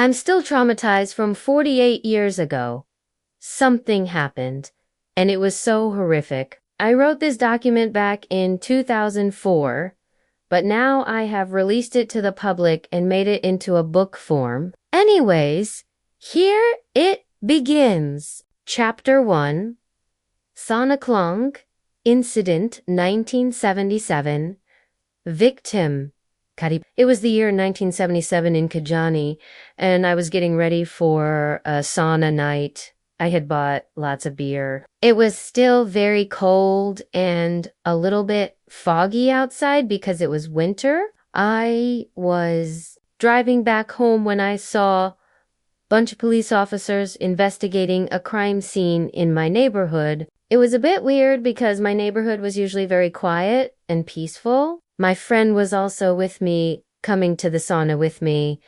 I'm still traumatized from 48 years ago. Something happened, and it was so horrific. I wrote this document back in 2004, but now I have released it to the public and made it into a book form. Anyways, here it begins. Chapter 1, Sauna Incident 1977, Victim. It was the year 1977 in Kajani, and I was getting ready for a sauna night. I had bought lots of beer. It was still very cold and a little bit foggy outside because it was winter. I was driving back home when I saw a bunch of police officers investigating a crime scene in my neighborhood. It was a bit weird because my neighborhood was usually very quiet and peaceful. My friend was also with me, coming to the sauna with me.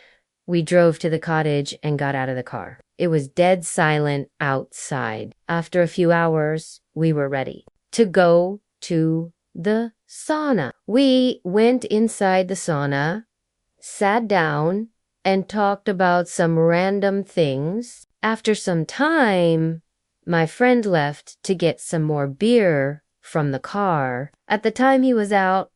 We drove to the cottage and got out of the car. It was dead silent outside. After a few hours, we were ready to go to the sauna. We went inside the sauna, sat down, and talked about some random things. After some time, my friend left to get some more beer from the car. At the time he was out,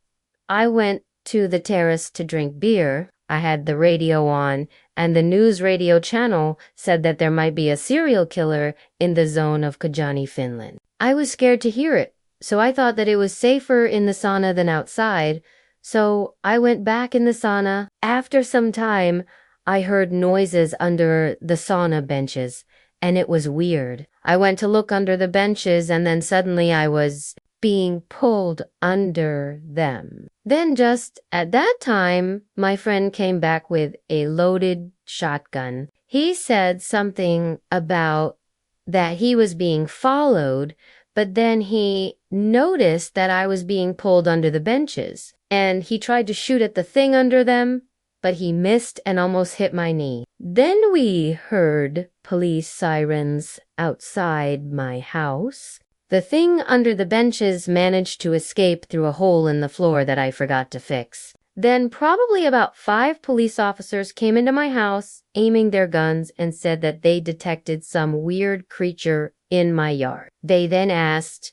I went to the terrace to drink beer. I had the radio on, and the news radio channel said that there might be a serial killer in the zone of Kajani, Finland. I was scared to hear it, so I thought that it was safer in the sauna than outside, so I went back in the sauna. After some time, I heard noises under the sauna benches, and it was weird. I went to look under the benches, and then suddenly I was being pulled under them. Then just at that time, my friend came back with a loaded shotgun. He said something about that he was being followed, but then he noticed that I was being pulled under the benches, and he tried to shoot at the thing under them, but he missed and almost hit my knee. Then we heard police sirens outside my house. The thing under the benches managed to escape through a hole in the floor that I forgot to fix. Then probably about 5 police officers came into my house, aiming their guns, and said that they detected some weird creature in my yard. They then asked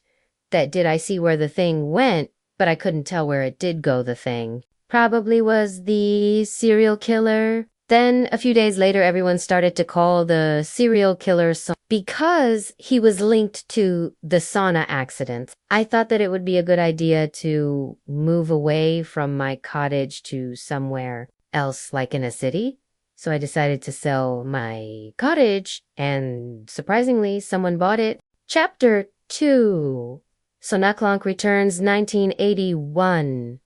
that did I see where the thing went, but I couldn't tell where it did go, the thing. Probably was the serial killer. Then a few days later, everyone started to call the serial killer because he was linked to the sauna accident. I thought that it would be a good idea to move away from my cottage to somewhere else, like in a city. So I decided to sell my cottage, and surprisingly, someone bought it. Chapter 2, Sauna returns 1981.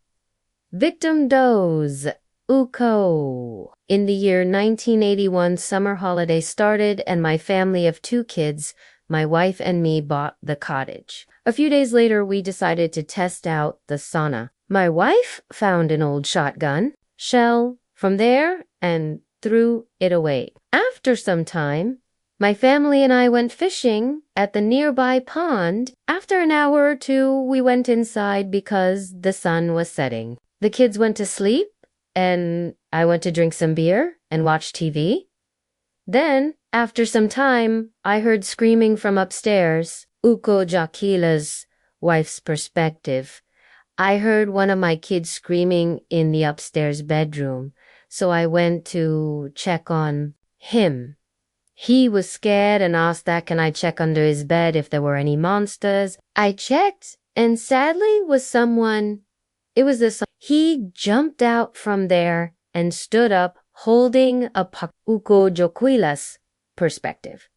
Victim Does. Uko. In the year 1981, summer holiday started, and my family of 2 kids, my wife and me, bought the cottage. A few days later, we decided to test out the sauna. My wife found an old shotgun shell from there and threw it away. After some time, my family and I went fishing at the nearby pond. After an hour or 2, we went inside because the sun was setting. The kids went to sleep, and I went to drink some beer and watch TV. Then, after some time, I heard screaming from upstairs. Uko Jakila's wife's perspective. I heard one of my kids screaming in the upstairs bedroom, so I went to check on him. He was scared and asked that can I check under his bed if there were any monsters. I checked, and sadly was someone. It was this. He jumped out from there and stood up holding a Uko Joquila's perspective.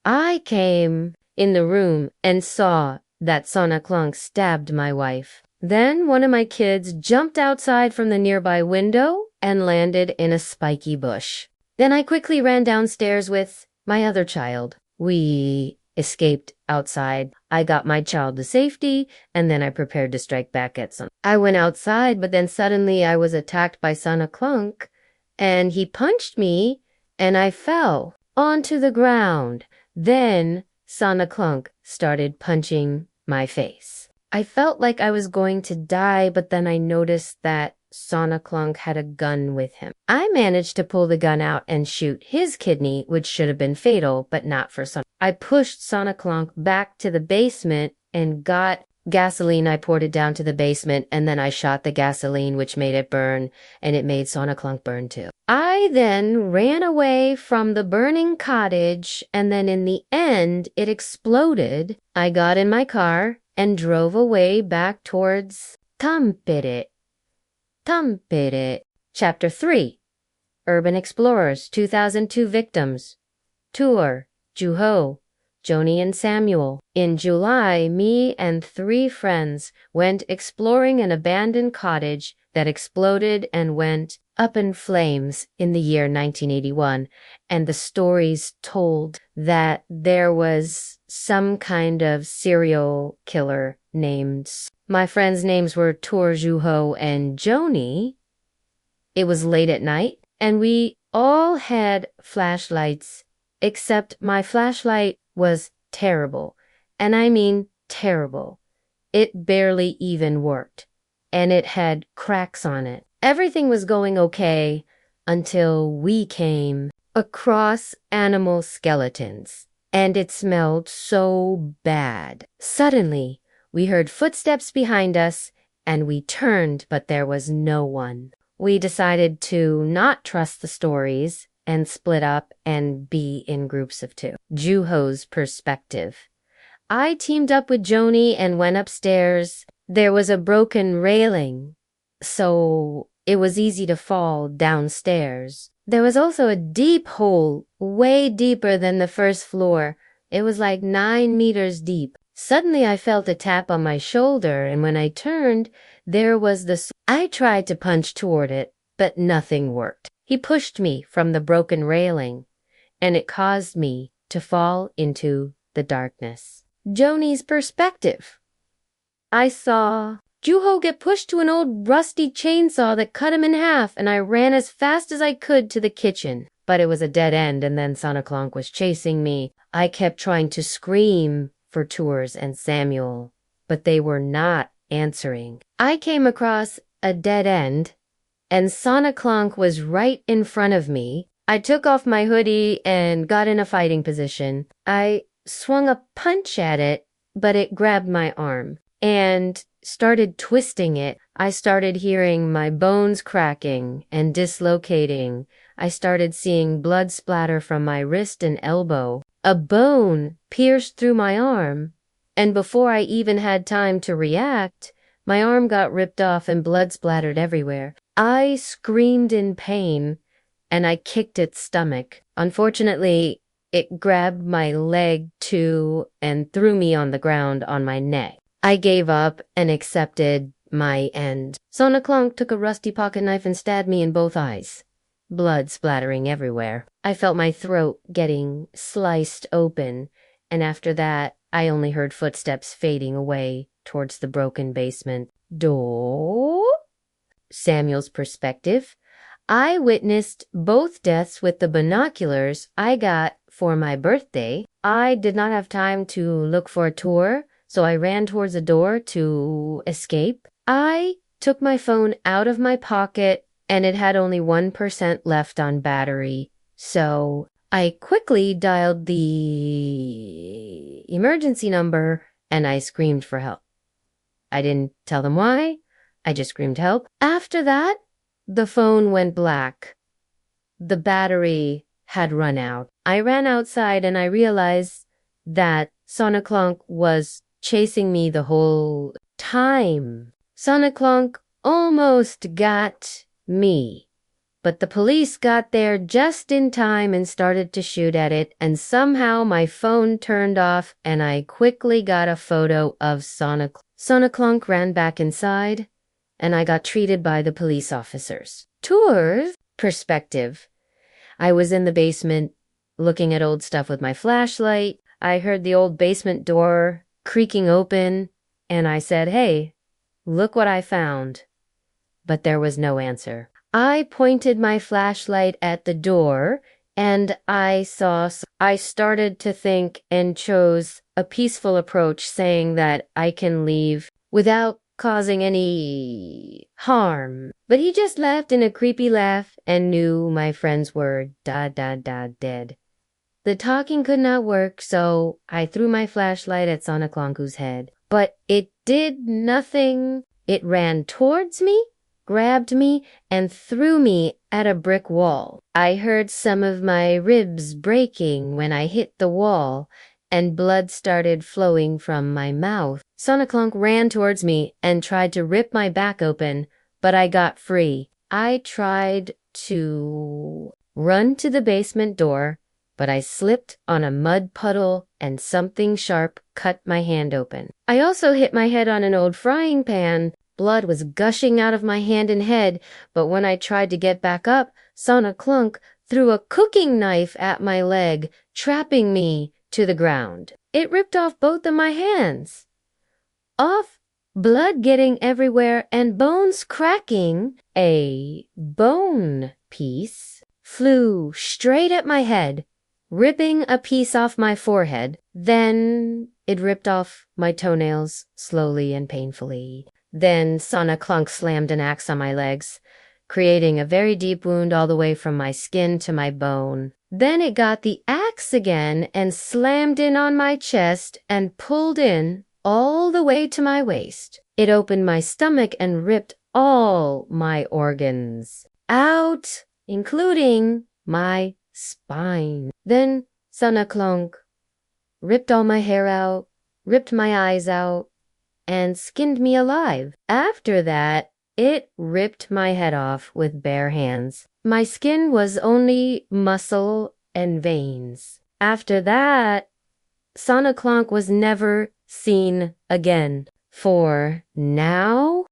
I came in the room and saw that Sauna stabbed my wife. Then one of my kids jumped outside from the nearby window and landed in a spiky bush. Then I quickly ran downstairs with my other child. We escaped outside. I got my child to safety, and then I prepared to strike back at Sauna. I went outside, but then suddenly I was attacked by Sauna, and he punched me, and I fell onto the ground. Then Sauna started punching my face. I felt like I was going to die, but then I noticed that Sauna had a gun with him. I managed to pull the gun out and shoot his kidney, which should have been fatal, but not for Sauna. I pushed Sauna back to the basement and got gasoline. I poured it down to the basement, and then I shot the gasoline, which made it burn, and it made Sauna burn too. I then ran away from the burning cottage, and then in the end, it exploded. I got in my car and drove away back towards Tampere. Chapter 3. Urban Explorers, 2002 Victims. Tour, Juho, Joni and Samuel. In July, me and 3 friends went exploring an abandoned cottage that exploded and went up in flames in the year 1981, and the stories told that there was some kind of serial killer named. My friends' names were Tor, Juho, and Joni. It was late at night, and we all had flashlights, except my flashlight was terrible, and I mean terrible. It barely even worked, and it had cracks on it. Everything was going okay until we came across animal skeletons, and it smelled so bad. Suddenly, we heard footsteps behind us, and we turned, but there was no one. We decided to not trust the stories and split up and be in groups of 2. Juho's perspective. I teamed up with Joni and went upstairs. There was a broken railing, so it was easy to fall downstairs. There was also a deep hole, way deeper than the first floor. It was like 9 meters deep. Suddenly I felt a tap on my shoulder, and when I turned, there was I tried to punch toward it, but nothing worked. He pushed me from the broken railing, and it caused me to fall into the darkness. Joni's perspective. I saw Juho get pushed to an old rusty chainsaw that cut him in half, and I ran as fast as I could to the kitchen. But it was a dead end, and then Sauna was chasing me. I kept trying to scream for Tours and Samuel, but they were not answering. I came across a dead end, and Sauna was right in front of me. I took off my hoodie and got in a fighting position. I swung a punch at it, but it grabbed my arm and started twisting it. I started hearing my bones cracking and dislocating. I started seeing blood splatter from my wrist and elbow. A bone pierced through my arm, and before I even had time to react, my arm got ripped off and blood splattered everywhere. I screamed in pain, and I kicked its stomach. Unfortunately, it grabbed my leg too and threw me on the ground on my neck. I gave up and accepted my end. Sauna took a rusty pocket knife and stabbed me in both eyes. Blood splattering everywhere. I felt my throat getting sliced open, and after that, I only heard footsteps fading away towards the broken basement door. Samuel's perspective. I witnessed both deaths with the binoculars I got for my birthday. I did not have time to look for a tour, so I ran towards the door to escape. I took my phone out of my pocket, and it had only 1% left on battery, so I quickly dialed the emergency number, and I screamed for help. I didn't tell them why, I just screamed help. After that, the phone went black. The battery had run out. I ran outside and I realized that Sauna was chasing me the whole time. Sauna almost got me, but the police got there just in time and started to shoot at it, and somehow my phone turned off and I quickly got a photo of Sauna. Sauna ran back inside, and I got treated by the police officers. Tour's perspective. I was in the basement looking at old stuff with my flashlight. I heard the old basement door creaking open, and I said, "Hey, look what I found." But there was no answer. I pointed my flashlight at the door, and I started to think and chose a peaceful approach, saying that I can leave without causing any harm. But he just laughed in a creepy laugh and knew my friends were dead. The talking could not work, so I threw my flashlight at Sonaklonku's head. But it did nothing. It ran towards me, grabbed me, and threw me at a brick wall. I heard some of my ribs breaking when I hit the wall, and blood started flowing from my mouth. Sonaklonk ran towards me and tried to rip my back open, but I got free. I tried to run to the basement door, but I slipped on a mud puddle and something sharp cut my hand open. I also hit my head on an old frying pan. Blood was gushing out of my hand and head, but when I tried to get back up, Sonaklonk threw a cooking knife at my leg, trapping me to the ground. It ripped off both of my hands. Off, blood getting everywhere and bones cracking. A bone piece flew straight at my head, ripping a piece off my forehead. Then it ripped off my toenails slowly and painfully. Then Sonaklonk slammed an axe on my legs, creating a very deep wound all the way from my skin to my bone. Then it got the axe again and slammed in on my chest and pulled in all the way to my waist. It opened my stomach and ripped all my organs out, including my spine. Then Sonaklonk ripped all my hair out, ripped my eyes out, and skinned me alive. After that, it ripped my head off with bare hands. My skin was only muscle and veins. After that, Sonaklonk was never seen again. For now,